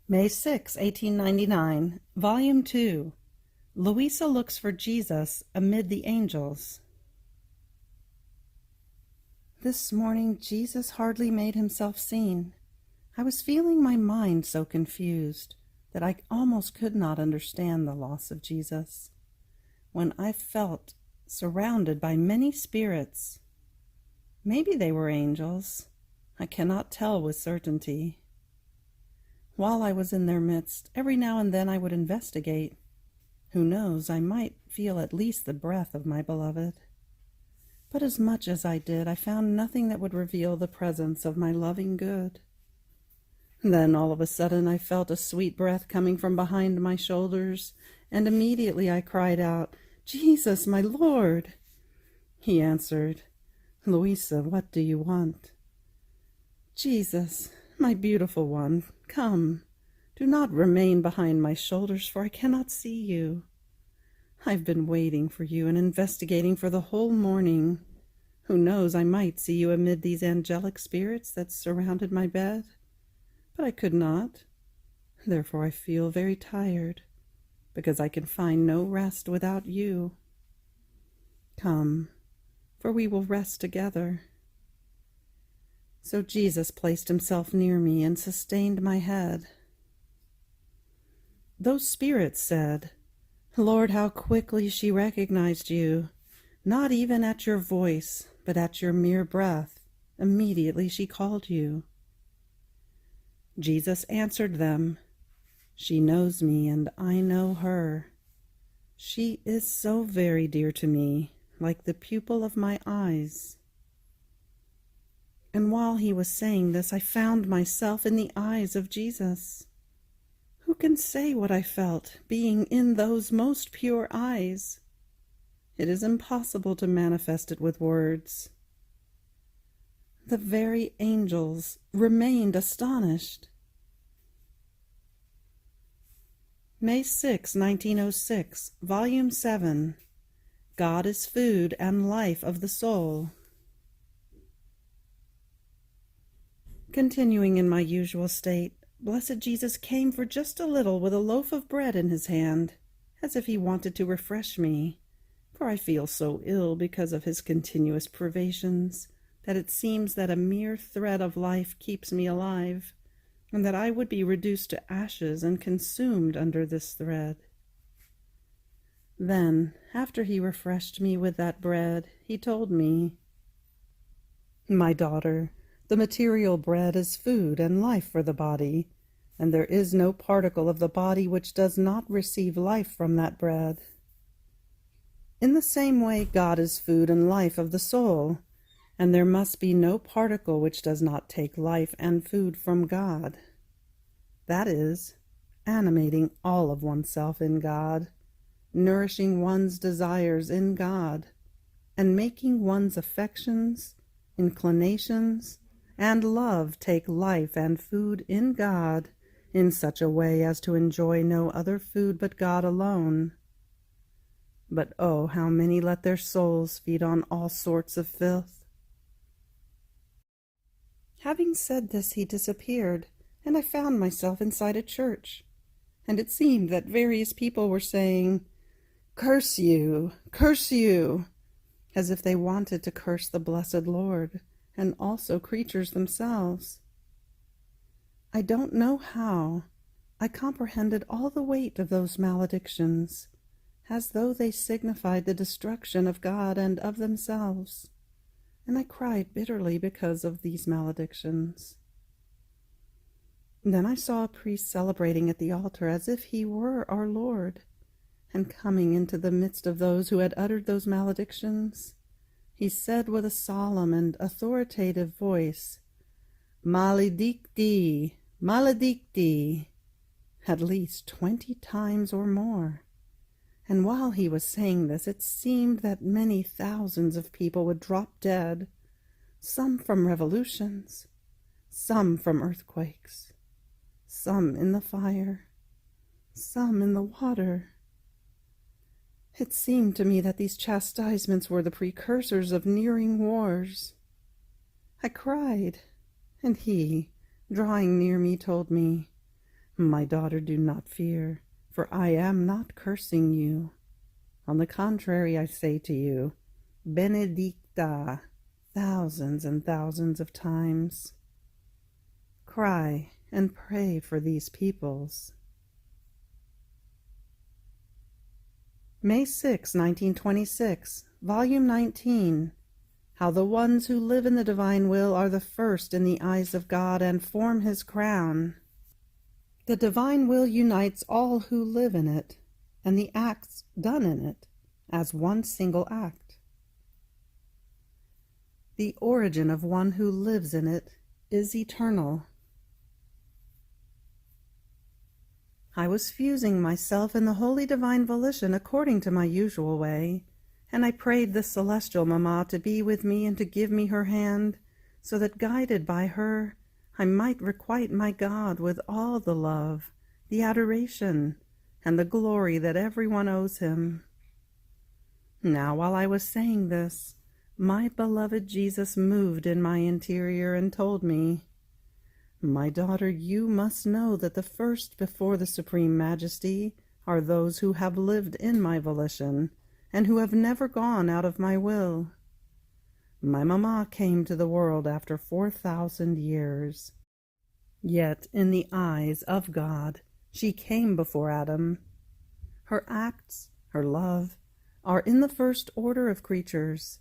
May 6, 1899, Volume 2. Luisa looks for Jesus amid the angels. This morning Jesus hardly made himself seen. I was feeling my mind so confused that I almost could not understand the loss of Jesus, when I felt surrounded by many spirits. Maybe they were angels. I cannot tell with certainty. While I was in their midst, every now and then I would investigate. Who knows, I might feel at least the breath of my beloved. But as much as I did, I found nothing that would reveal the presence of my loving good. Then all of a sudden I felt a sweet breath coming from behind my shoulders, and immediately I cried out, "Jesus, my Lord!" He answered, "Luisa, what do you want?" "Jesus, my beautiful one, come. Do not remain behind my shoulders, for I cannot see you. I've been waiting for you and investigating for the whole morning. Who knows, I might see you amid these angelic spirits that surrounded my bed. But I could not. Therefore I feel very tired, because I can find no rest without you. Come, for we will rest together." So Jesus placed himself near me and sustained my head. Those spirits said, "Lord, how quickly she recognized you. Not even at your voice, but at your mere breath. Immediately she called you." Jesus answered them, "She knows me and I know her. She is so very dear to me, like the pupil of my eyes." And while he was saying this, I found myself in the eyes of Jesus. Who can say what I felt, being in those most pure eyes? It is impossible to manifest it with words. The very angels remained astonished. May 6, 1906, Volume 7. God is Food and Life of the Soul. Continuing in my usual state, Blessed Jesus came for just a little with a loaf of bread in his hand, as if he wanted to refresh me, for I feel so ill because of his continuous privations that it seems that a mere thread of life keeps me alive, and that I would be reduced to ashes and consumed under this thread. Then, after he refreshed me with that bread, he told me, "My daughter, the material bread is food and life for the body, and there is no particle of the body which does not receive life from that bread. In the same way, God is food and life of the soul, and there must be no particle which does not take life and food from God. That is, animating all of oneself in God, nourishing one's desires in God, and making one's affections, inclinations, and love take life and food in God in such a way as to enjoy no other food but God alone. But oh, how many let their souls feed on all sorts of filth." Having said this, he disappeared, and I found myself inside a church, and it seemed that various people were saying, "Curse you, curse you," as if they wanted to curse the blessed Lord, and also creatures themselves. I don't know how. I comprehended all the weight of those maledictions, as though they signified the destruction of God and of themselves, and I cried bitterly because of these maledictions. Then I saw a priest celebrating at the altar as if he were our Lord, and coming into the midst of those who had uttered those maledictions, he said with a solemn and authoritative voice, "Maledicti, maledicti," at least 20 times or more. And while he was saying this, it seemed that many thousands of people would drop dead, some from revolutions, some from earthquakes, some in the fire, some in the water. It seemed to me that these chastisements were the precursors of nearing wars. I cried, and he, drawing near me, told me, My daughter, do not fear, for I am not cursing you. On the contrary, I say to you, benedicta, thousands and thousands of times. Cry and pray for these peoples. May 6, 1926, Volume 19. How the ones who live in the divine will are the first in the eyes of God and form his crown. The divine will unites all who live in it, and the acts done in it, as one single act. The origin of one who lives in it is eternal. I was fusing myself in the holy divine volition according to my usual way, and I prayed the celestial Mamma to be with me and to give me her hand, so that guided by her I might requite my God with all the love, the adoration, and the glory that everyone owes him. Now, while I was saying this, my beloved Jesus moved in my interior and told me, "My daughter, you must know that the first before the Supreme Majesty are those who have lived in my volition, and who have never gone out of my will. My Mamma came to the world after 4,000 years. Yet in the eyes of God she came before Adam. Her acts, her love, are in the first order of creatures.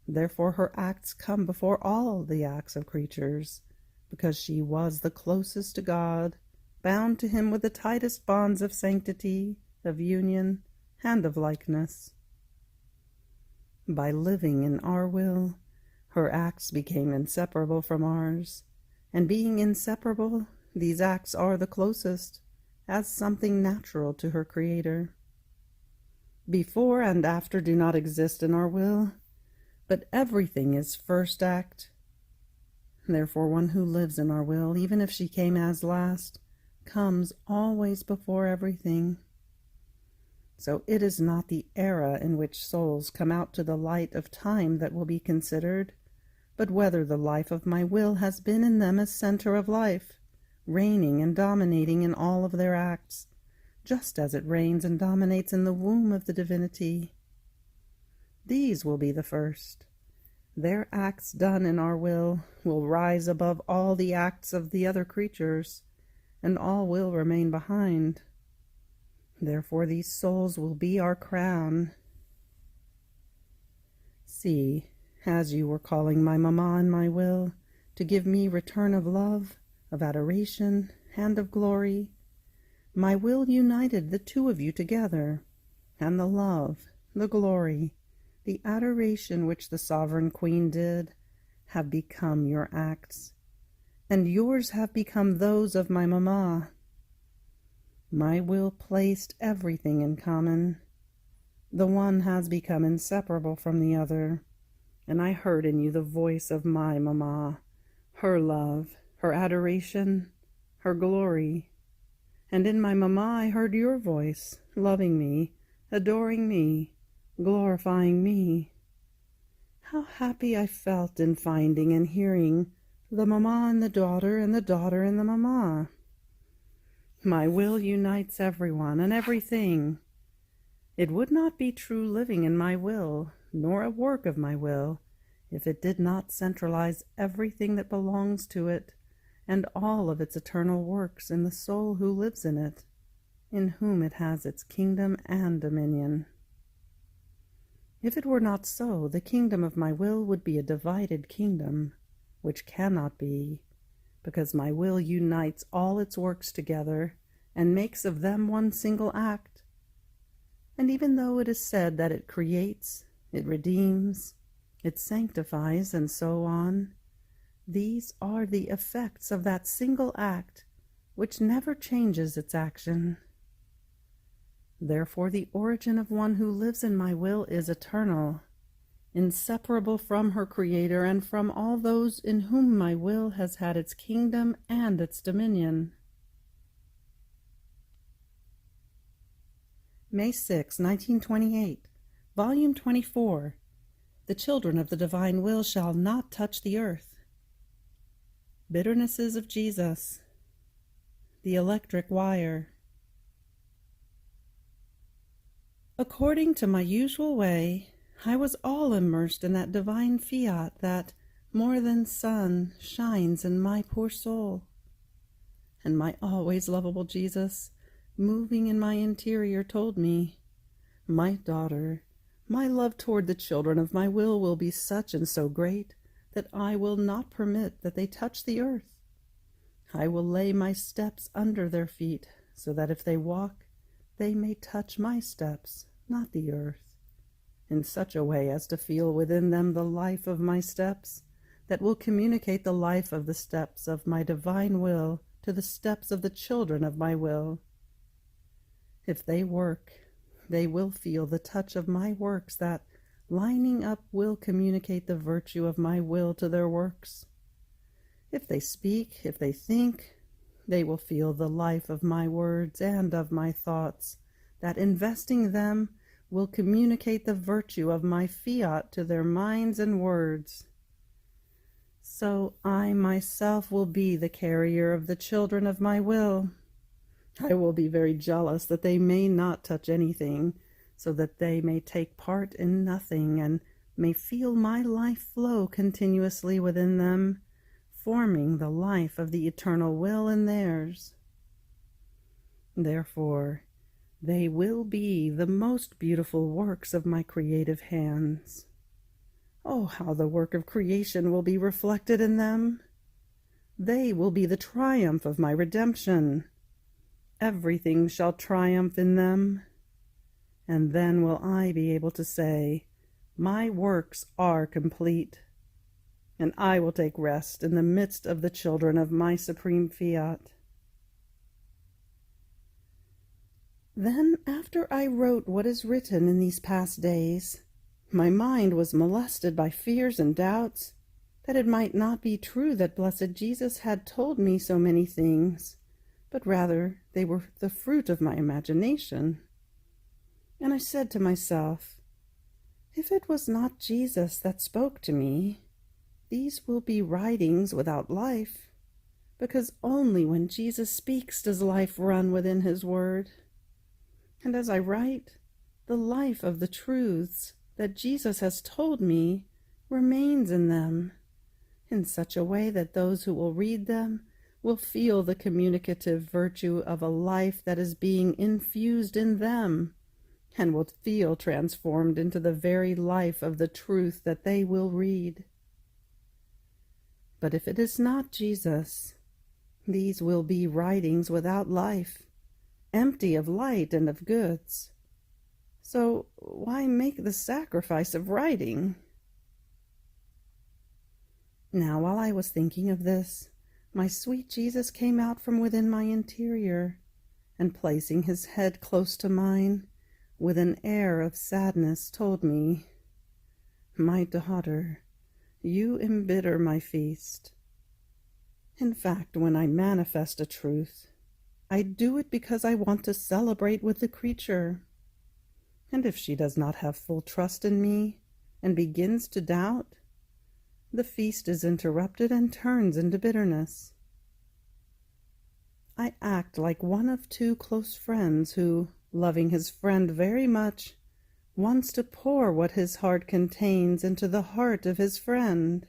Therefore her acts come before all the acts of creatures, because she was the closest to God, bound to him with the tightest bonds of sanctity, of union, and of likeness. By living in our will, her acts became inseparable from ours, and being inseparable, these acts are the closest, as something natural to her Creator. Before and after do not exist in our will, but everything is first act. Therefore one who lives in our will, even if she came as last, comes always before everything. So it is not the era in which souls come out to the light of time that will be considered, but whether the life of my will has been in them as center of life, reigning and dominating in all of their acts, just as it reigns and dominates in the womb of the divinity. These will be the first. Their acts done in our will rise above all the acts of the other creatures, and all will remain behind. Therefore these souls will be our crown. See, as you were calling my Mamma in my will, to give me return of love, of adoration, and of glory, my will united the two of you together, and the love, the glory, the adoration which the sovereign queen did, have become your acts, and yours have become those of my Mamma. My will placed everything in common. The one has become inseparable from the other, and I heard in you the voice of my Mamma, her love, her adoration, her glory. And in my Mamma I heard your voice, loving me, adoring me, glorifying me. How happy I felt in finding and hearing the Mamma in the daughter and the daughter in the Mamma. My will unites everyone and everything. It would not be true living in my will, nor a work of my will, if it did not centralize everything that belongs to it, and all of its eternal works in the soul who lives in it, in whom it has its kingdom and dominion. If it were not so, the kingdom of my will would be a divided kingdom, which cannot be, because my will unites all its works together and makes of them one single act. And even though it is said that it creates, it redeems, it sanctifies, and so on, these are the effects of that single act which never changes its action. Therefore the origin of one who lives in my will is eternal, inseparable from her Creator and from all those in whom my will has had its kingdom and its dominion. May 6, 1928, Volume 24. The children of the divine will shall not touch the earth. Bitternesses of Jesus. the electric wire. According to my usual way, I was all immersed in that divine fiat that, more than sun, shines in my poor soul. And my always lovable Jesus, moving in my interior, told me, "My daughter, my love toward the children of my will be such and so great that I will not permit that they touch the earth. I will lay my steps under their feet, so that if they walk, they may touch my steps, not the earth, in such a way as to feel within them the life of my steps, that will communicate the life of the steps of my divine will to the steps of the children of my will. If they work, they will feel the touch of my works that, lining up, will communicate the virtue of my will to their works. If they speak, if they think, they will feel the life of my words and of my thoughts, that, investing them, will communicate the virtue of my fiat to their minds and words. So I myself will be the carrier of the children of my will. I will be very jealous that they may not touch anything, so that they may take part in nothing, and may feel my life flow continuously within them, forming the life of the eternal will in theirs. Therefore, they will be the most beautiful works of my creative hands. Oh, how the work of creation will be reflected in them! They will be the triumph of my redemption. Everything shall triumph in them. And then will I be able to say, "My works are complete," and I will take rest in the midst of the children of my supreme fiat. Then, after I wrote what is written in these past days, my mind was molested by fears and doubts, that it might not be true that blessed Jesus had told me so many things, but rather they were the fruit of my imagination. And I said to myself, if it was not Jesus that spoke to me, these will be writings without life, because only when Jesus speaks does life run within his word. And as I write, the life of the truths that Jesus has told me remains in them, in such a way that those who will read them will feel the communicative virtue of a life that is being infused in them, and will feel transformed into the very life of the truth that they will read. But if it is not Jesus, these will be writings without life, empty of light and of goods. So why make the sacrifice of writing? Now, while I was thinking of this, my sweet Jesus came out from within my interior, and placing his head close to mine, with an air of sadness told me, "My daughter, you embitter my feast. In fact, when I manifest a truth, I do it because I want to celebrate with the creature. And if she does not have full trust in me, and begins to doubt, the feast is interrupted and turns into bitterness. I act like one of two close friends who, loving his friend very much, wants to pour what his heart contains into the heart of his friend.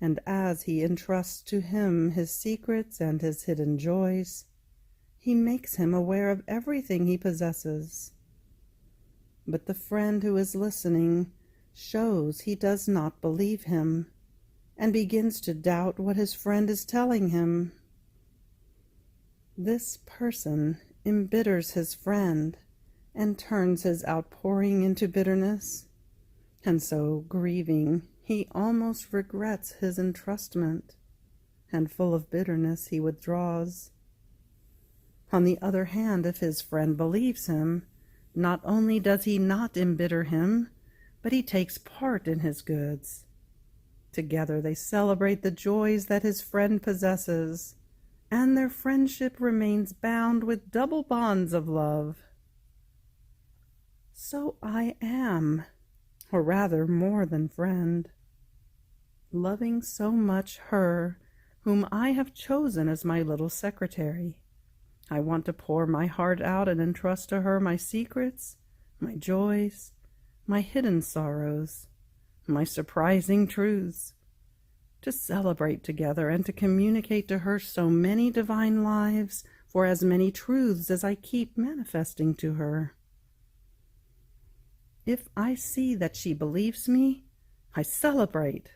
And as he entrusts to him his secrets and his hidden joys, he makes him aware of everything he possesses. But the friend who is listening shows he does not believe him, and begins to doubt what his friend is telling him. This person embitters his friend, and turns his outpouring into bitterness, and so, grieving, he almost regrets his entrustment, and full of bitterness he withdraws. On the other hand, if his friend believes him, not only does he not embitter him, but he takes part in his goods. Together they celebrate the joys that his friend possesses, and their friendship remains bound with double bonds of love. So I am, or rather more than friend, loving so much her whom I have chosen as my little secretary. I want to pour my heart out and entrust to her my secrets, my joys, my hidden sorrows, my surprising truths, to celebrate together and to communicate to her so many divine lives for as many truths as I keep manifesting to her. If I see that she believes me, I celebrate,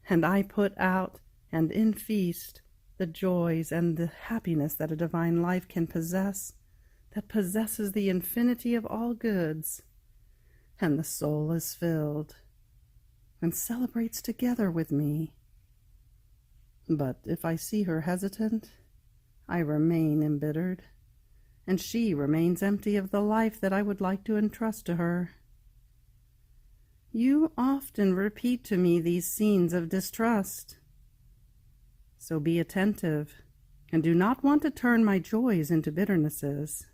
and I put out and in feast the joys and the happiness that a divine life can possess, that possesses the infinity of all goods, and the soul is filled, and celebrates together with me. But if I see her hesitant, I remain embittered, and she remains empty of the life that I would like to entrust to her. You often repeat to me these scenes of distrust. So be attentive, and do not want to turn my joys into bitternesses.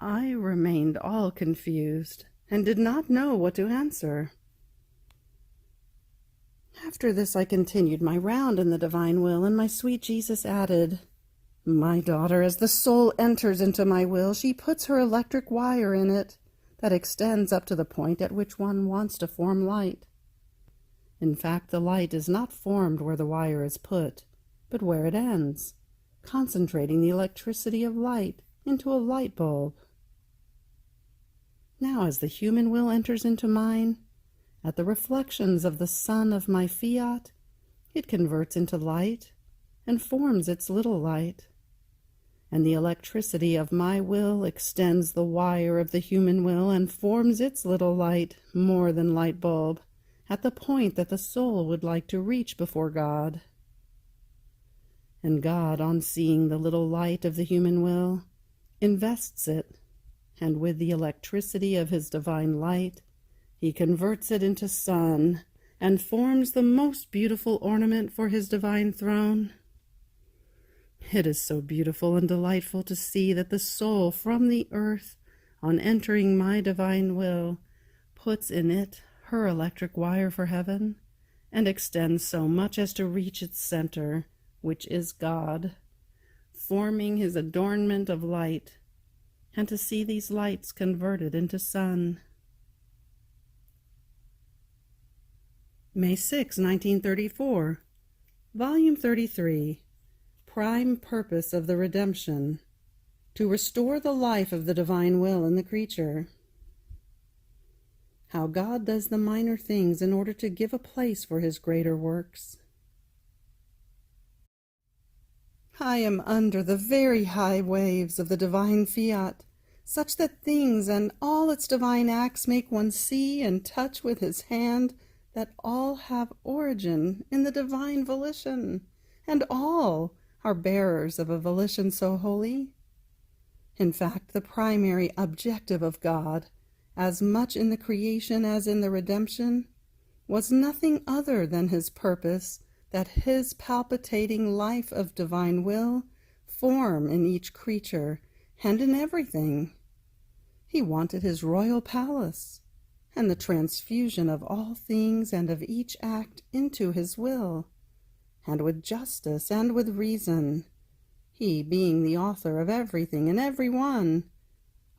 I remained all confused, and did not know what to answer. After this I continued my round in the divine will, and my sweet Jesus added, "My daughter, as the soul enters into my will, she puts her electric wire in it that extends up to the point at which one wants to form light. In fact, the light is not formed where the wire is put, but where it ends, concentrating the electricity of light into a light bulb. Now, as the human will enters into mine, at the reflections of the sun of my Fiat, it converts into light and forms its little light. And the electricity of my will extends the wire of the human will and forms its little light, more than light bulb, at the point that the soul would like to reach before God. And God, on seeing the little light of the human will, invests it, and with the electricity of his divine light, he converts it into sun, and forms the most beautiful ornament for his divine throne. It is so beautiful and delightful to see that the soul from the earth, on entering my divine will, puts in it her electric wire for heaven, and extends so much as to reach its center, which is God, forming his adornment of light, and to see these lights converted into sun. May 6, 1934, Volume 33, Prime Purpose of the Redemption, to restore the life of the divine will in the creature. How God does the minor things in order to give a place for his greater works. I am under the very high waves of the divine Fiat, such that things and all its divine acts make one see and touch with his hand that all have origin in the divine volition, and all are bearers of a volition so holy. In fact, the primary objective of God, as much in the creation as in the redemption, was nothing other than his purpose that his palpitating life of divine will form in each creature and in everything. He wanted his royal palace, and the transfusion of all things and of each act into his will, and with justice and with reason, he being the author of everything and every one.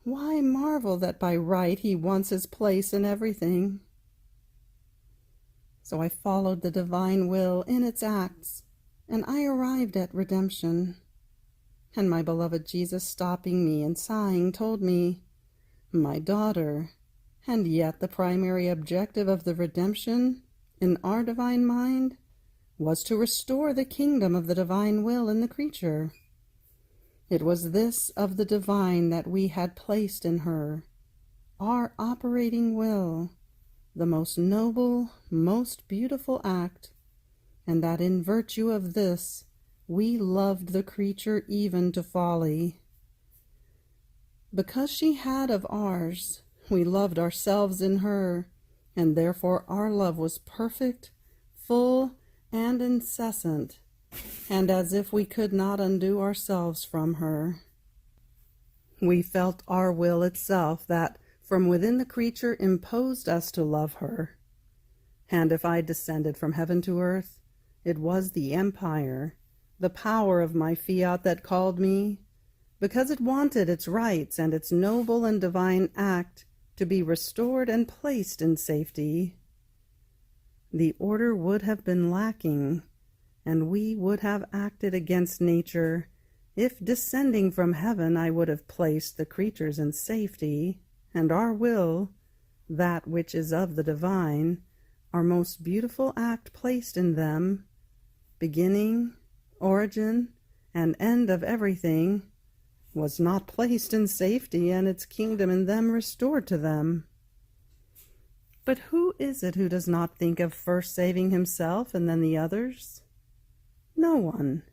Why marvel that by right he wants his place in everything? So I followed the divine will in its acts, and I arrived at redemption. And my beloved Jesus, stopping me and sighing, told me, "My daughter, and yet the primary objective of the redemption in our divine mind was to restore the kingdom of the divine will in the creature. It was this of the divine that we had placed in her, our operating will, the most noble, most beautiful act, and that in virtue of this we loved the creature even to folly. Because she had of ours, we loved ourselves in her, and therefore our love was perfect, full, and incessant, and as if we could not undo ourselves from her. We felt our will itself that from within the creature imposed us to love her, And if I descended from heaven to earth, it was the empire, the power of my fiat that called me, because it wanted its rights and its noble and divine act to be restored and placed in safety. The order would have been lacking, and we would have acted against nature if, descending from heaven, I would have placed the creatures in safety, and our will, that which is of the divine, our most beautiful act placed in them, beginning, origin, and end of everything, was not placed in safety, and its kingdom in them restored to them. But who is it who does not think of first saving himself and then the others? No one.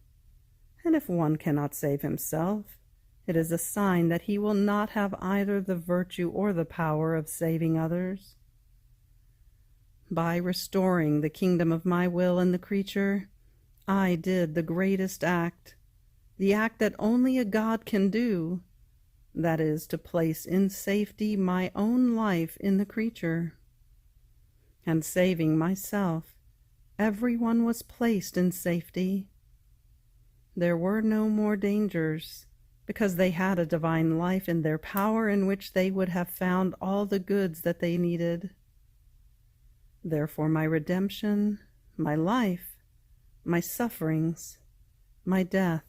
And if one cannot save himself, it is a sign that he will not have either the virtue or the power of saving others. By restoring the kingdom of my will in the creature, I did the greatest act, the act that only a God can do, that is, to place in safety my own life in the creature. And saving myself, everyone was placed in safety. There were no more dangers, because they had a divine life in their power in which they would have found all the goods that they needed. Therefore my redemption, my life, my sufferings, my death,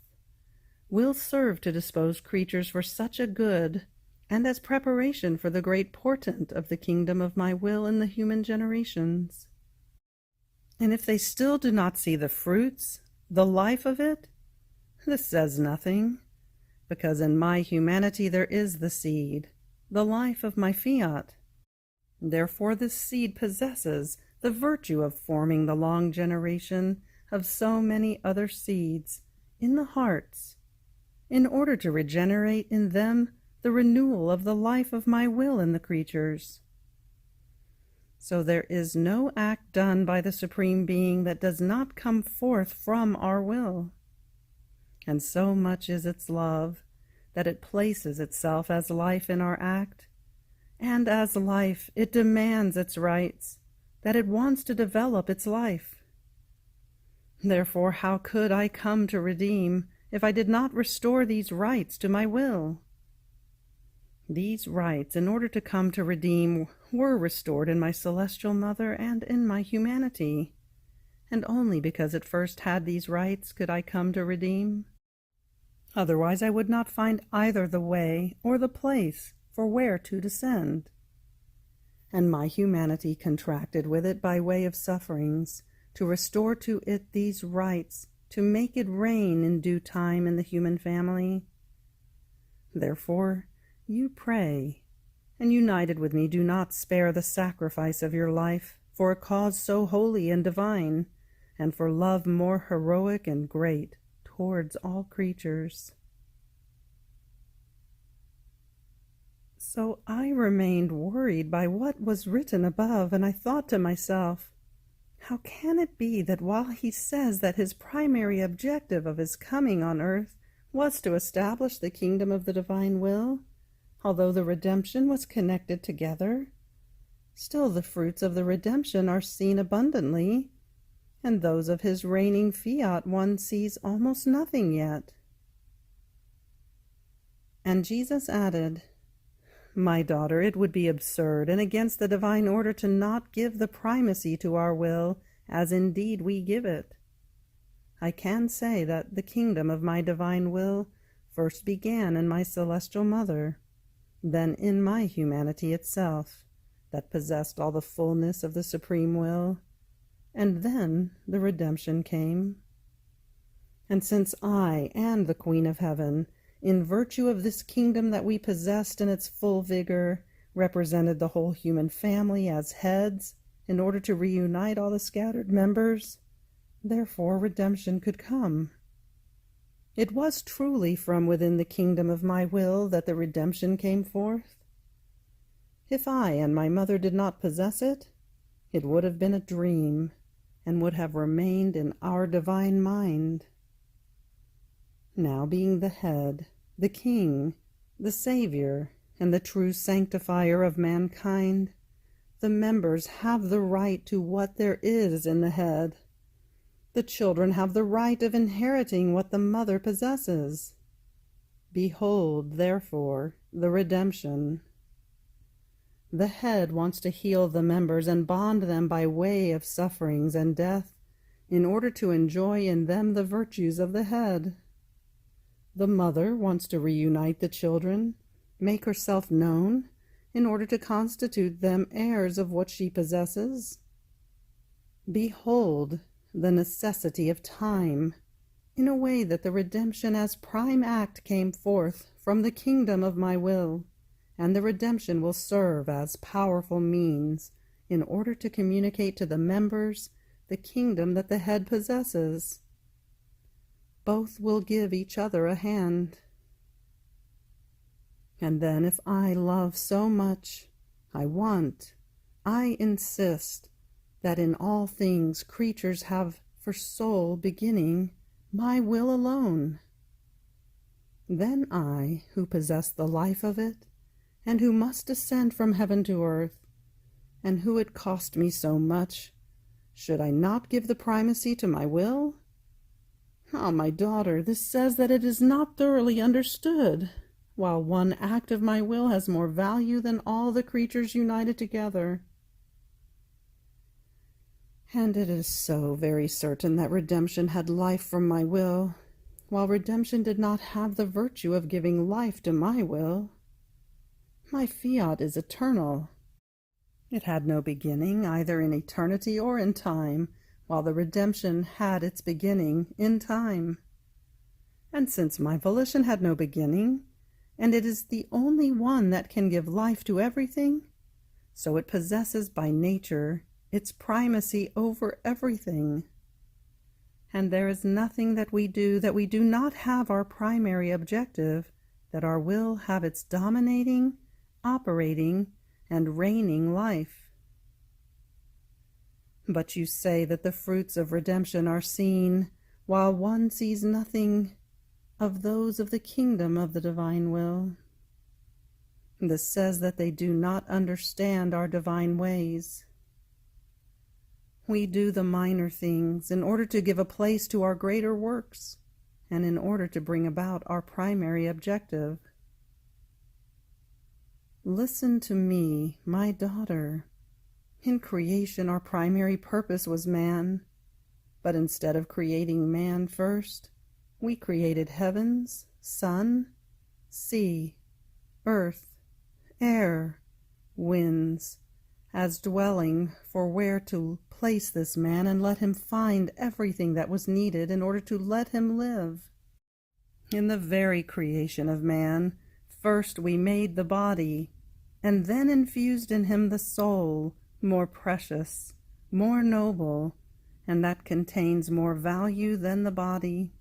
will serve to dispose creatures for such a good, and as preparation for the great portent of the kingdom of my will in the human generations. And if they still do not see the fruits, the life of it, this says nothing, because in my humanity there is the seed, the life of my fiat. Therefore this seed possesses the virtue of forming the long generation of so many other seeds in the hearts, in order to regenerate in them the renewal of the life of my will in the creatures. So there is no act done by the Supreme Being that does not come forth from our will. And so much is its love that it places itself as life in our act, and as life it demands its rights, that it wants to develop its life. Therefore how could I come to redeem if I did not restore these rights to my will? These rights, in order to come to redeem, were restored in my celestial mother and in my humanity, and only because it first had these rights could I come to redeem. Otherwise I would not find either the way or the place for where to descend. And my humanity contracted with it by way of sufferings, to restore to it these rights, to make it reign in due time in the human family. Therefore, you pray, and united with me do not spare the sacrifice of your life for a cause so holy and divine, and for love more heroic and great towards all creatures. So I remained worried by what was written above, and I thought to myself, how can it be that while he says that his primary objective of his coming on earth was to establish the kingdom of the divine will, although the redemption was connected together, still the fruits of the redemption are seen abundantly, and those of his reigning fiat one sees almost nothing yet? And Jesus added, My daughter, it would be absurd and against the divine order to not give the primacy to our will, as indeed we give it. I can say that the kingdom of my divine will first began in my celestial mother, then in my humanity itself, that possessed all the fullness of the supreme will, and then the redemption came. And since I and the Queen of Heaven, in virtue of this kingdom that we possessed in its full vigor, represented the whole human family as heads, in order to reunite all the scattered members, therefore redemption could come. It was truly from within the kingdom of my will that the redemption came forth. If I and my mother did not possess it, it would have been a dream, and would have remained in our divine mind. Now being the head, the king, the Savior, and the true sanctifier of mankind, The members have the right to what there is in the head. The children have the right of inheriting what the mother possesses. Behold, therefore, the redemption. The head wants to heal the members and bond them by way of sufferings and death, in order to enjoy in them the virtues of the head. The mother wants to reunite the children, make herself known, in order to constitute them heirs of what she possesses. Behold the necessity of time, in a way that the redemption as prime act came forth from the kingdom of my will, and the redemption will serve as powerful means in order to communicate to the members the kingdom that the head possesses. Both will give each other a hand. And then if I love so much, I insist that in all things creatures have for sole beginning my will alone. Then I, who possess the life of it, and who must descend from heaven to earth, and who it cost me so much, should I not give the primacy to my will? Ah, my daughter, this says that it is not thoroughly understood, while one act of my will has more value than all the creatures united together. And it is so very certain that redemption had life from my will, while redemption did not have the virtue of giving life to my will. My fiat is eternal. It had no beginning either in eternity or in time, while the redemption had its beginning in time. And since my volition had no beginning, and it is the only one that can give life to everything, so it possesses by nature its primacy over everything. And there is nothing that we do not have our primary objective, that our will have its dominating, operating, and reigning life. But you say that the fruits of redemption are seen, while one sees nothing of those of the kingdom of the divine will. This says that they do not understand our divine ways. We do the minor things in order to give a place to our greater works, and in order to bring about our primary objective. Listen to me, my daughter. In creation, our primary purpose was man, but instead of creating man first, we created heavens, sun, sea, earth, air, winds, as dwelling for where to place this man and let him find everything that was needed in order to let him live. In the very creation of man, first we made the body, and then infused in him the soul, more precious, more noble, and that contains more value than the body.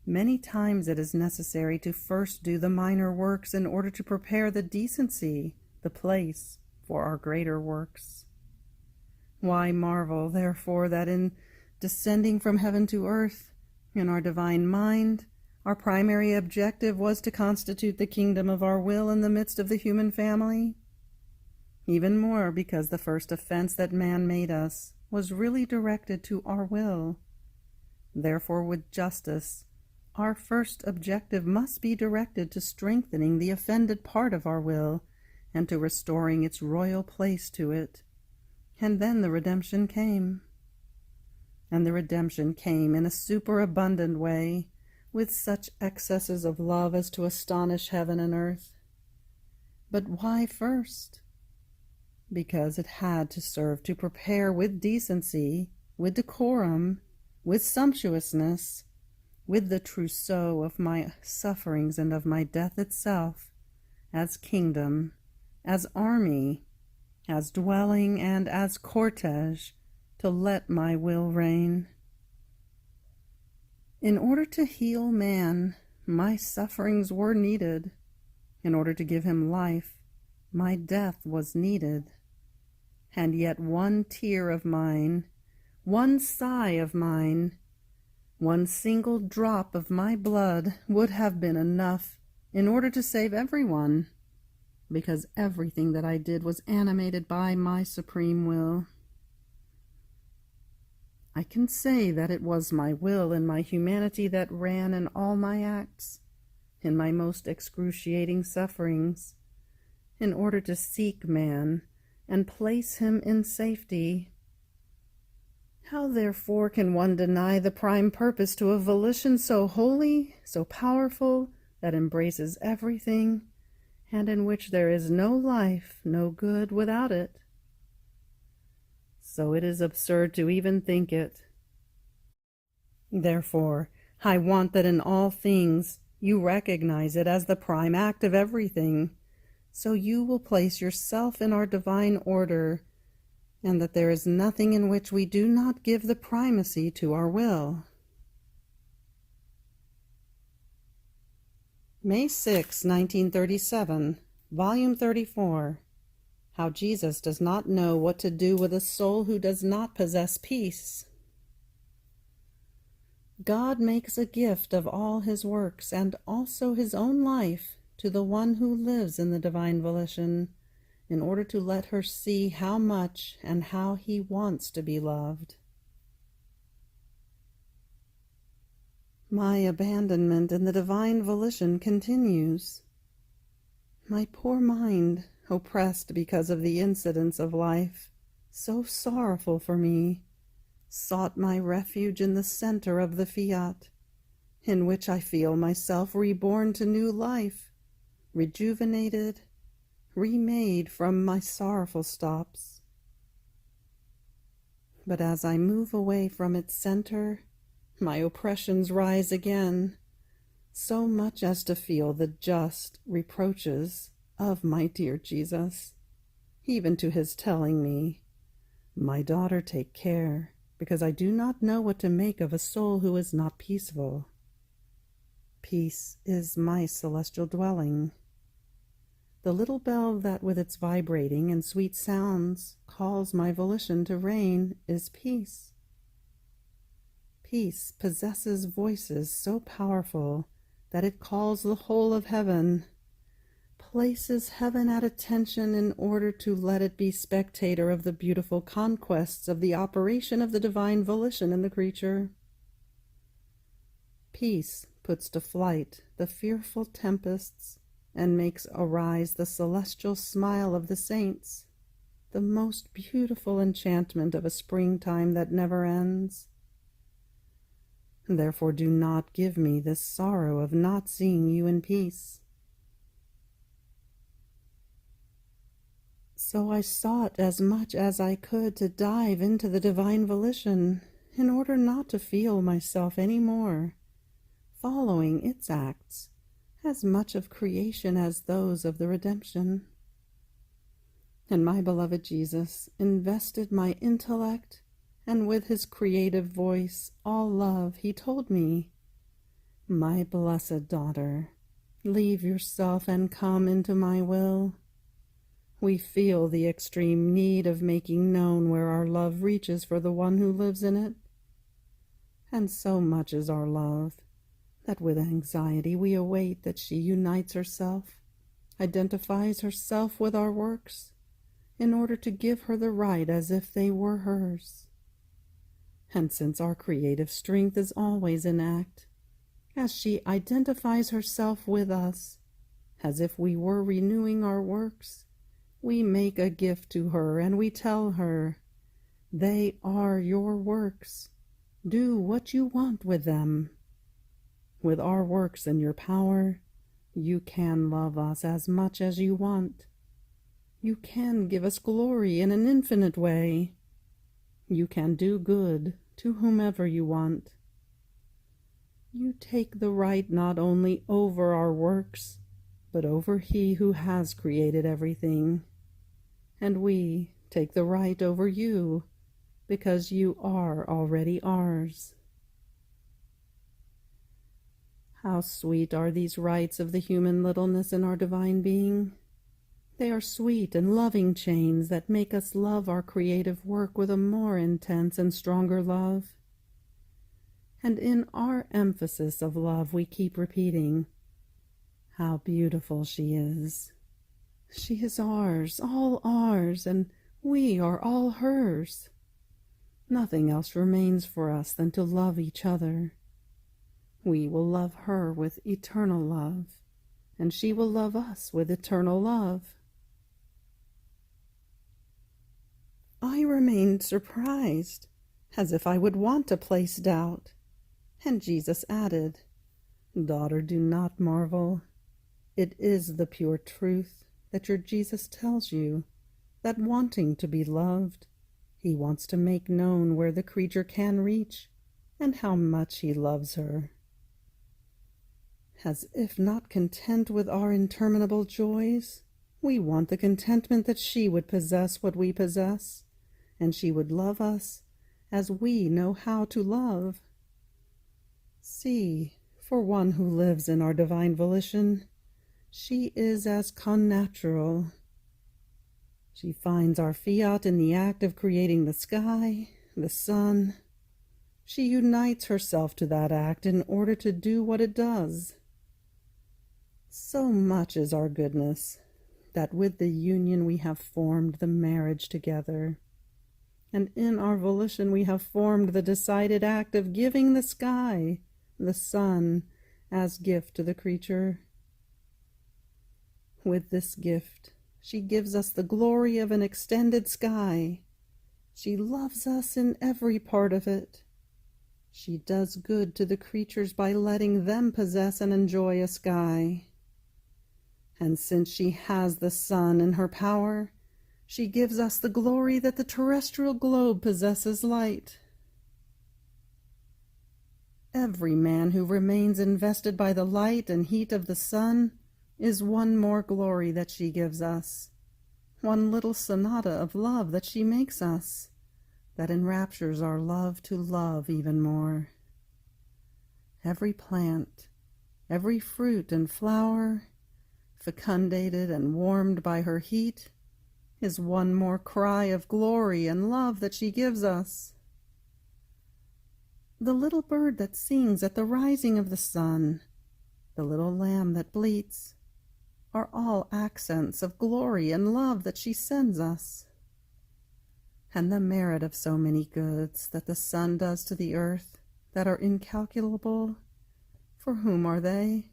Many times it is necessary to first do the minor works in order to prepare the decency, the place, for our greater works. Why marvel, therefore, that in descending from heaven to earth, in our divine mind, our primary objective was to constitute the kingdom of our will in the midst of the human family? Even more because the first offense that man made us was really directed to our will. Therefore, with justice, our first objective must be directed to strengthening the offended part of our will and to restoring its royal place to it. And then the redemption came. And the redemption came in a superabundant way, with such excesses of love as to astonish heaven and earth. But why first? Because it had to serve to prepare with decency, with decorum, with sumptuousness, with the trousseau of my sufferings and of my death itself, as kingdom, as army, as dwelling, and as cortege, to let my will reign. In order to heal man, my sufferings were needed. In order to give him life, my death was needed. And yet one tear of mine, one sigh of mine, one single drop of my blood would have been enough in order to save everyone. because everything that I did was animated by my supreme will. I can say that it was my will and my humanity that ran in all my acts, in my most excruciating sufferings, in order to seek man and place him in safety. How therefore can one deny the prime purpose to a volition so holy, so powerful, that embraces everything, and in which there is no life, no good without it? So it is absurd to even think it. Therefore, I want that in all things you recognize it as the prime act of everything, so you will place yourself in our divine order, and that there is nothing in which we do not give the primacy to our will. May 6, 1937, Volume 34. How Jesus does not know what to do with a soul who does not possess peace. God makes a gift of all his works and also his own life to the one who lives in the divine volition, in order to let her see how much and how he wants to be loved. My abandonment in the divine volition continues. My poor mind, oppressed because of the incidents of life, so sorrowful for me, sought my refuge in the center of the Fiat, in which I feel myself reborn to new life, rejuvenated, remade from my sorrowful stops. But as I move away from its center, my oppressions rise again, so much as to feel the just reproaches of my dear Jesus, even to his telling me, "My daughter, take care, because I do not know what to make of a soul who is not peaceful. Peace is my celestial dwelling. The little bell that with its vibrating and sweet sounds calls my volition to reign is peace. Peace possesses voices so powerful that it calls the whole of heaven, places heaven at attention in order to let it be spectator of the beautiful conquests of the operation of the divine volition in the creature. Peace puts to flight the fearful tempests and makes arise the celestial smile of the saints, the most beautiful enchantment of a springtime that never ends. Therefore do not give me this sorrow of not seeing you in peace." So I sought as much as I could to dive into the divine volition, in order not to feel myself any more, following its acts, as much of creation as those of the redemption. And my beloved Jesus invested my intellect, and with his creative voice, all love, he told me, "My blessed daughter, leave yourself and come into my will. We feel the extreme need of making known where our love reaches for the one who lives in it. And so much is our love, that with anxiety we await that she unites herself, identifies herself with our works, in order to give her the right as if they were hers. And since our creative strength is always in act, as she identifies herself with us, as if we were renewing our works, we make a gift to her, and we tell her, "They are your works. Do what you want with them. With our works in your power, you can love us as much as you want. You can give us glory in an infinite way. You can do good to whomever you want. You take the right not only over our works, but over He who has created everything. And we take the right over you, because you are already ours." How sweet are these rights of the human littleness in our divine being! They are sweet and loving chains that make us love our creative work with a more intense and stronger love. And in our emphasis of love we keep repeating, "How beautiful she is! She is ours, and we are all hers. Nothing else remains for us than to love each other. We will love her with eternal love, and she will love us with eternal love. I remained surprised, as if I would want to place doubt, and Jesus added, "Daughter, do not marvel. It is the pure truth that your Jesus tells you, that wanting to be loved, he wants to make known where the creature can reach and how much he loves her. As if not content with our interminable joys, we want the contentment that she would possess what we possess, and she would love us as we know how to love. See, for one who lives in our divine volition, she is as connatural. She finds our fiat in the act of creating the sky, the sun. She unites herself to that act in order to do what it does. So much is our goodness, that with the union we have formed the marriage together, and in our volition we have formed the decided act of giving the sky, the sun, as gift to the creature. With this gift, she gives us the glory of an extended sky. She loves us in every part of it. She does good to the creatures by letting them possess and enjoy a sky. And since she has the sun in her power, she gives us the glory that the terrestrial globe possesses light. Every man who remains invested by the light and heat of the sun is one more glory that she gives us, one little sonata of love that she makes us, that enraptures our love to love even more. Every plant, every fruit and flower, fecundated and warmed by her heat, is one more cry of glory and love that she gives us. The little bird that sings at the rising of the sun, the little lamb that bleats, are all accents of glory and love that she sends us. And the merit of so many goods that the sun does to the earth that are incalculable, for whom are they?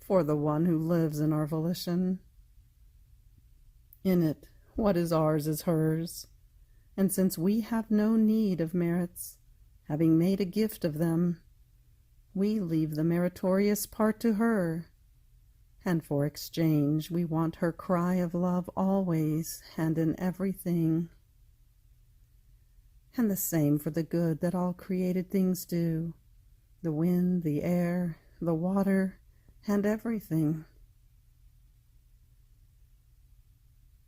For the one who lives in our volition. In it, what is ours is hers, and since we have no need of merits, having made a gift of them, we leave the meritorious part to her, and for exchange we want her cry of love always and in everything. And the same for the good that all created things do, the wind, the air, the water, and everything.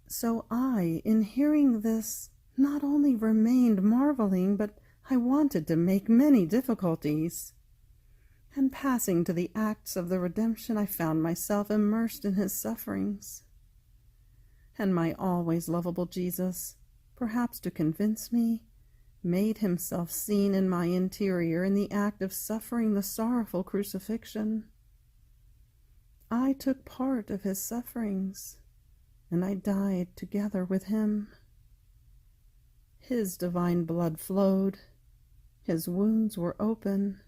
So I, in hearing this, not only remained marveling, but I wanted to make many difficulties. And passing to the acts of the redemption, I found myself immersed in his sufferings. And my always lovable Jesus, perhaps to convince me, made himself seen in my interior in the act of suffering the sorrowful crucifixion. I took part of his sufferings, and I died together with him. His divine blood flowed, his wounds were open,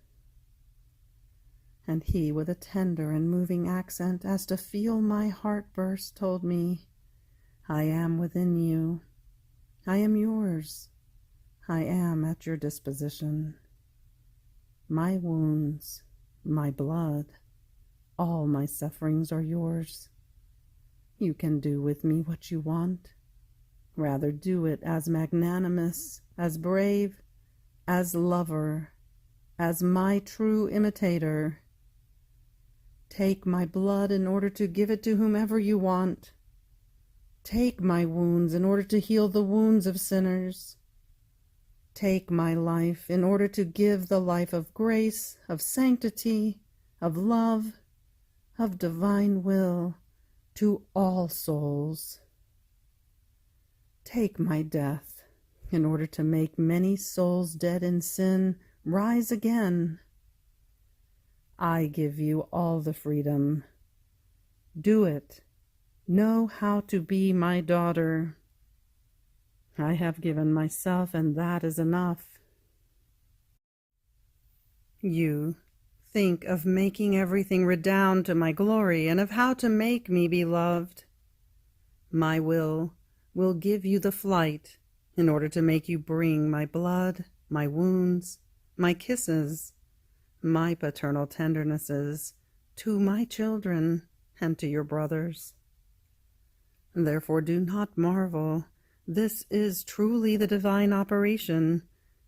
and he, with a tender and moving accent, as to feel my heart burst, told me, "I am within you. I am yours. I am at your disposition. My wounds, my blood, all my sufferings are yours. You can do with me what you want. Rather do it as magnanimous, as brave, as lover, as my true imitator. Take my blood in order to give it to whomever you want. Take my wounds in order to heal the wounds of sinners. Take my life in order to give the life of grace, of sanctity, of love, of divine will to all souls. Take my death in order to make many souls dead in sin rise again. I give you all the freedom. Do it, Know how to be my daughter. I have given myself, and that is enough. You think of making everything redound to my glory, and of how to make me be loved. My will give you the flight in order to make you bring my blood, my wounds, my kisses, my paternal tendernesses to my children and to your brothers. Therefore do not marvel. This is truly the divine operation,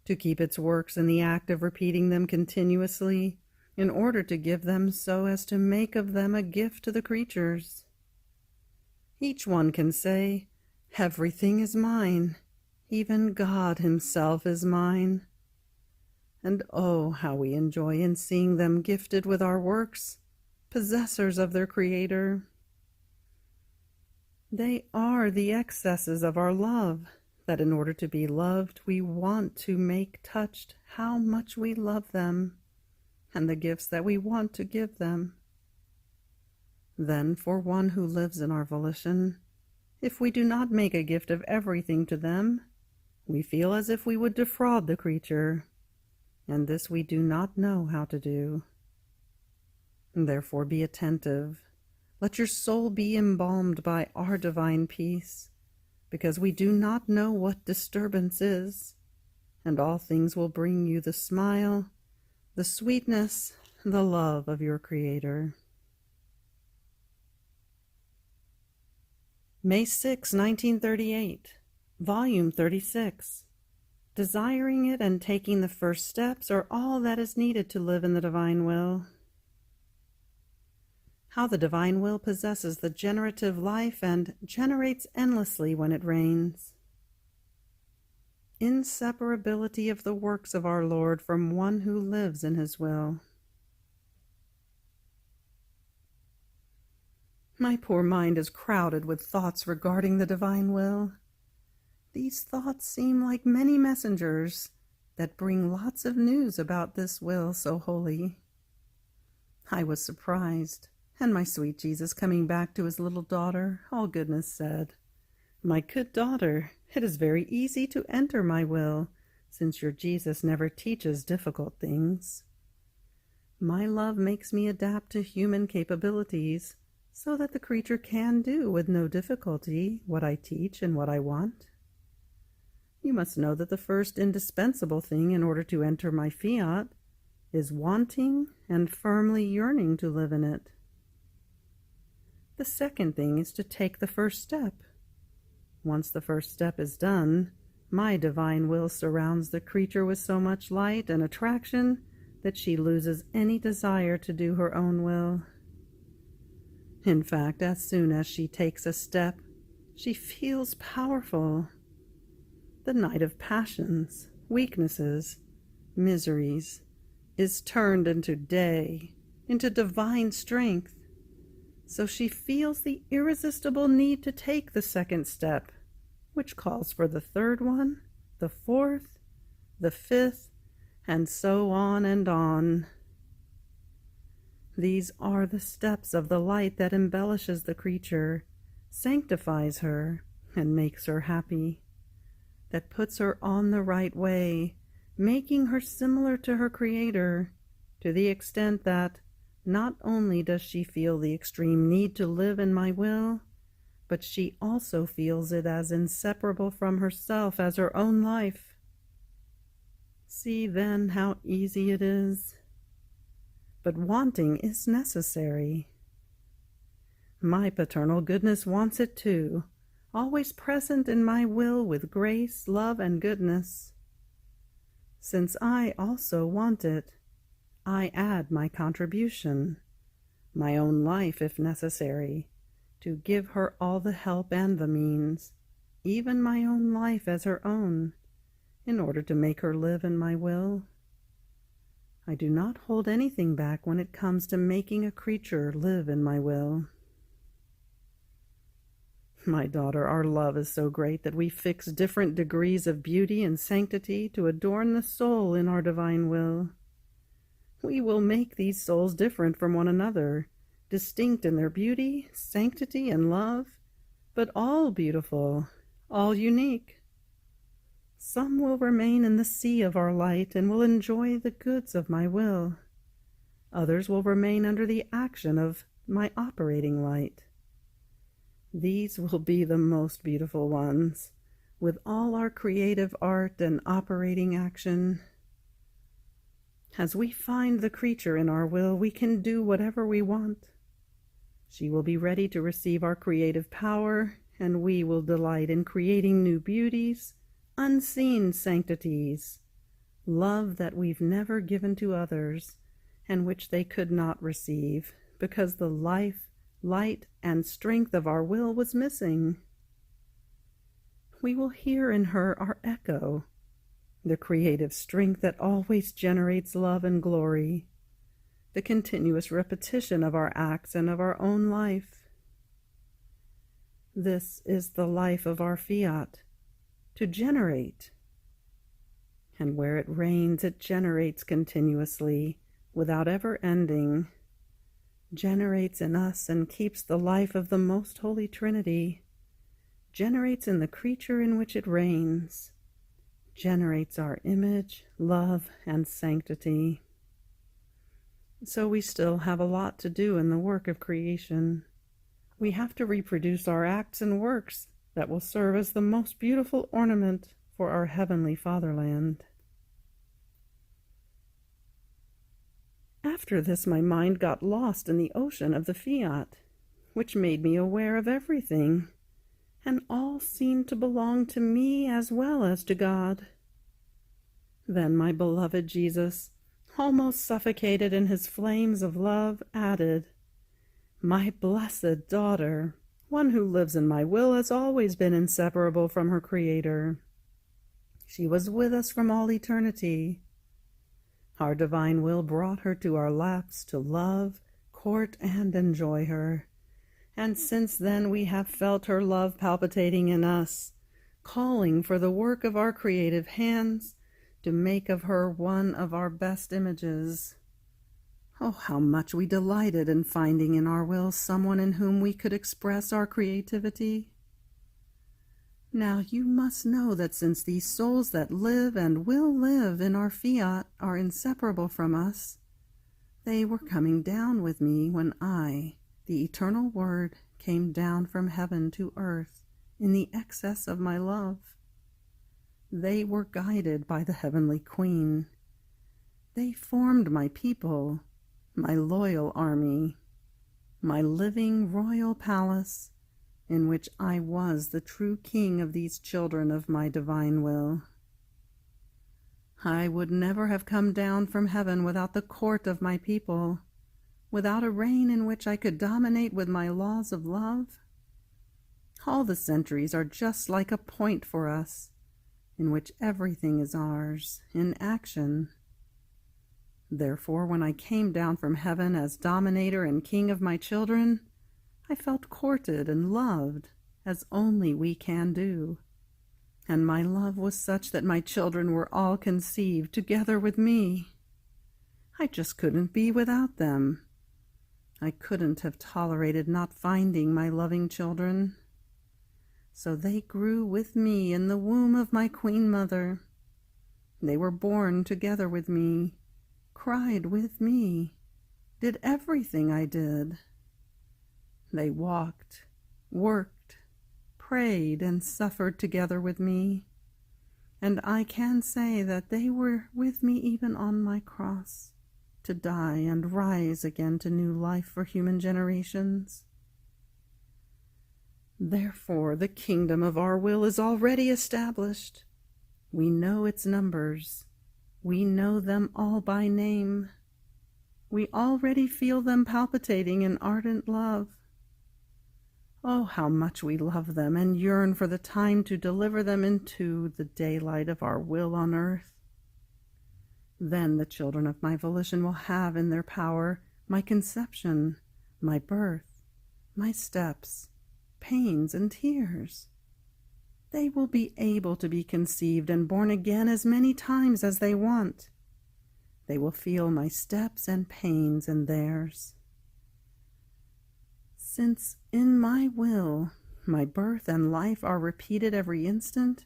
to keep its works in the act of repeating them continuously, in order to give them so as to make of them a gift to the creatures. Each one can say, "Everything is mine. Even God himself is mine." And oh, how we enjoy in seeing them gifted with our works, possessors of their Creator. They are the excesses of our love, that in order to be loved, we want to make touched how much we love them, and the gifts that we want to give them. Then for one who lives in our volition, if we do not make a gift of everything to them, we feel as if we would defraud the creature, and this we do not know how to do. Therefore be attentive. Let your soul be embalmed by our divine peace, because we do not know what disturbance is, and all things will bring you the smile, the sweetness, the love of your Creator. May 6, 1938, Volume 36. Desiring it and taking the first steps are all that is needed to live in the divine will. How the divine will possesses the generative life and generates endlessly when it reigns. Inseparability of the works of our Lord from one who lives in his will. My poor mind is crowded with thoughts regarding the divine will. These thoughts seem like many messengers that bring lots of news about this will so holy. I was surprised, and my sweet Jesus, coming back to his little daughter, all goodness, said, "My good daughter, it is very easy to enter my will, since your Jesus never teaches difficult things. My love makes me adapt to human capabilities, so that the creature can do with no difficulty what I teach and what I want. You must know that the first indispensable thing in order to enter my fiat is wanting and firmly yearning to live in it. The second thing is to take the first step. Once the first step is done, my divine will surrounds the creature with so much light and attraction that she loses any desire to do her own will. In fact, as soon as she takes a step, she feels powerful. The night of passions, weaknesses, miseries is turned into day, into divine strength. So she feels the irresistible need to take the second step, which calls for the third one, the fourth, the fifth, and so on and on. These are the steps of the light that embellishes the creature, sanctifies her, and makes her happy, that puts her on the right way, making her similar to her Creator, to the extent that not only does she feel the extreme need to live in my will, but she also feels it as inseparable from herself as her own life. See then how easy it is. But wanting is necessary. My paternal goodness wants it too, always present in my will with grace, love, and goodness. Since I also want it, I add my contribution, my own life if necessary, to give her all the help and the means, even my own life as her own, in order to make her live in my will. I do not hold anything back when it comes to making a creature live in my will. My daughter, our love is so great that we fix different degrees of beauty and sanctity to adorn the soul in our divine will. We will make these souls different from one another, distinct in their beauty, sanctity, and love, but all beautiful, all unique. Some will remain in the sea of our light and will enjoy the goods of my will. Others will remain under the action of my operating light. These will be the most beautiful ones, with all our creative art and operating action. As we find the creature in our will, we can do whatever we want. She will be ready to receive our creative power, and we will delight in creating new beauties, unseen sanctities, love that we've never given to others, and which they could not receive, because the life, light, and strength of our will was missing. We will hear in her our echo, the creative strength that always generates love and glory, the continuous repetition of our acts and of our own life. This is the life of our Fiat, to generate. And where it reigns, it generates continuously, without ever ending, generates in us and keeps the life of the Most Holy Trinity, generates in the creature in which it reigns, generates our image, love, and sanctity. So we still have a lot to do in the work of creation. We have to reproduce our acts and works that will serve as the most beautiful ornament for our heavenly fatherland. After this, my mind got lost in the ocean of the Fiat, which made me aware of everything, and all seemed to belong to me as well as to God. Then my beloved Jesus, almost suffocated in his flames of love, added, "My blessed daughter, one who lives in my will has always been inseparable from her Creator. She was with us from all eternity. Our divine will brought her to our laps to love, court, and enjoy her. And since then we have felt her love palpitating in us, calling for the work of our creative hands to make of her one of our best images. Oh, how much we delighted in finding in our will someone in whom we could express our creativity. Now you must know that since these souls that live and will live in our Fiat are inseparable from us, they were coming down with me when I, the eternal Word, came down from heaven to earth in the excess of my love. They were guided by the heavenly Queen. They formed my people, my loyal army, my living royal palace, in which I was the true king of these children of my divine will. I would never have come down from heaven without the court of my people, without a reign in which I could dominate with my laws of love. All the centuries are just like a point for us, in which everything is ours, in action. Therefore, when I came down from heaven as dominator and king of my children, I felt courted and loved, as only we can do. And my love was such that my children were all conceived together with me. I just couldn't be without them. I couldn't have tolerated not finding my loving children. So they grew with me in the womb of my Queen Mother. They were born together with me, cried with me, did everything I did. They walked, worked, prayed, and suffered together with me, and I can say that they were with me even on my cross, to die and rise again to new life for human generations. Therefore, the kingdom of our will is already established. We know its numbers. We know them all by name. We already feel them palpitating in ardent love. Oh, how much we love them and yearn for the time to deliver them into the daylight of our will on earth. Then the children of my volition will have in their power my conception, my birth, my steps, pains, and tears. They will be able to be conceived and born again as many times as they want. They will feel my steps and pains in theirs. Since in my will my birth and life are repeated every instant,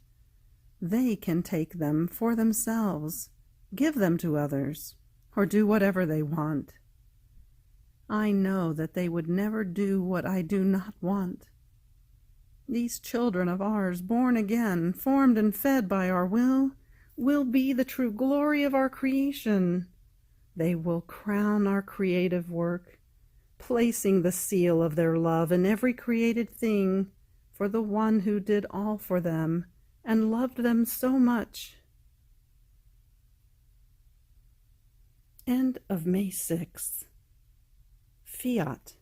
they can take them for themselves, give them to others, or do whatever they want. I know that they would never do what I do not want. These children of ours, born again, formed and fed by our will be the true glory of our creation. They will crown our creative work, placing the seal of their love in every created thing for the one who did all for them and loved them so much. End of May 6th. Fiat.